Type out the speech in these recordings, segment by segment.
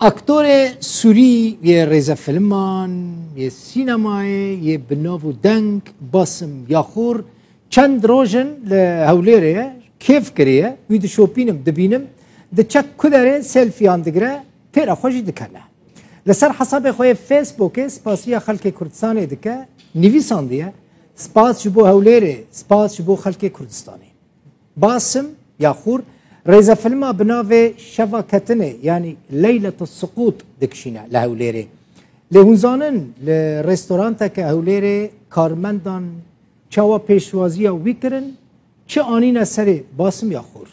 اکتور سوری یه رزا فیلمان یه سینمای یه بناو دنگ باسم یاخور چند روزن لهولیره کیف کریه وید شوپینم دبینم دچک کدره سلفی اندگره تیرا خوشی دکنه لسر حساب خوی فیسبوک سپاسیا خلک کردستان دکه نویساندیه سپاس جبو هولیره سپاس جبو خلک کردستانی باسم یاخور رزا فيلما بناوي شفاكتنه يعني ليلة السقوط دكشينا لهوليري لهونزانن لرستورانتا كهوليري كارمندان چاوا پیشوازیا ویکرن چه آنینا سری باسم یا خور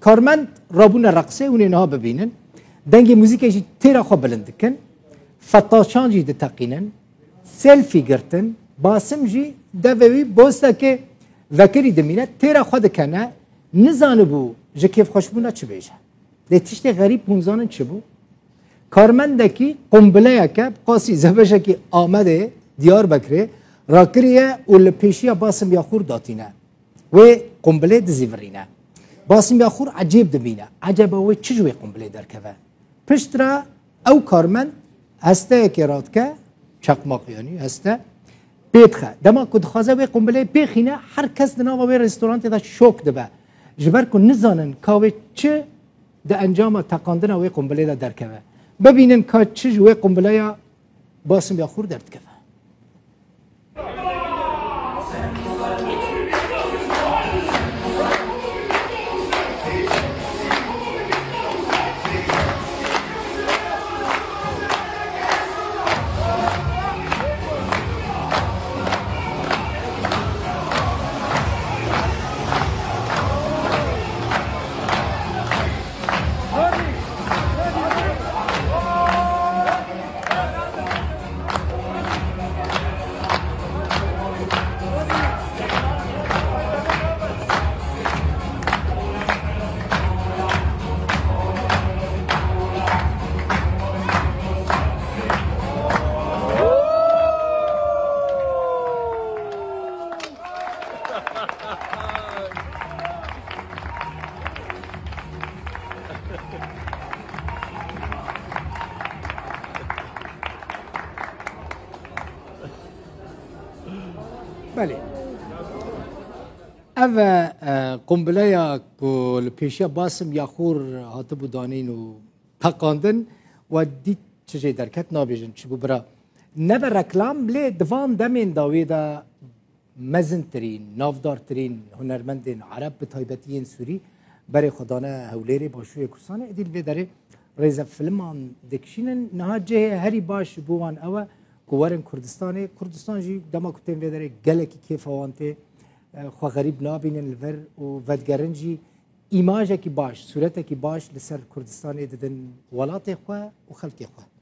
کارمند رابون رقصه اون اینها ببینن دنگ موزیکشی تیرا خو بلند کن فتاشان جی دتقینن سلفی گرتن باسم جی دوی بوستا که وکری دمینه تیرا خو دکنه نزانه بو جکیف خوشبونه چه بیشه لتیشت غریب پونزانن چه بو کارمندکی قنبله که قاسی زبشه که آمده دیار بکره راکریه و لپیشیا باسم یاخور داتینه و قنبله دزیورینه باسم یاخور عجیب دبینه عجبه و چجوی قنبله درکوه پشترا او کارمند هسته که راد که چقماق یعنی هسته بیتخه دما کد خوازه و قنبله بیخینه هر کس دنا و رستورانت دا شوک دبه جبر کن نزانن که چه ده انجام تقاندن و قنبله دا درکوه ببینن که چه جوی قنبله باسم یاخور درد که بله اوه قنبله یا کل پیشیا باسم یاخور هاتبو بودانین و تقاندن و دید چه درکت نابیجن چه بو برا نبه رکلام لی دوام دمین داوی دا مزن ترین نافدار ترین هنرمندین عرب به تایبتیین سوری برای خدانه هولیری باشوی کردستانه ادیل به داره رزا فیلمان دکشینن نها جه هری باش بوان اوه کوارن کردستان جی دما کتیم وداره گلکی کیف آوانته خو غریب نابینن الور و ودگرن جی ایماجه کی باش صورته کی باش لسر کردستان دیدن ولات خو و خلق خو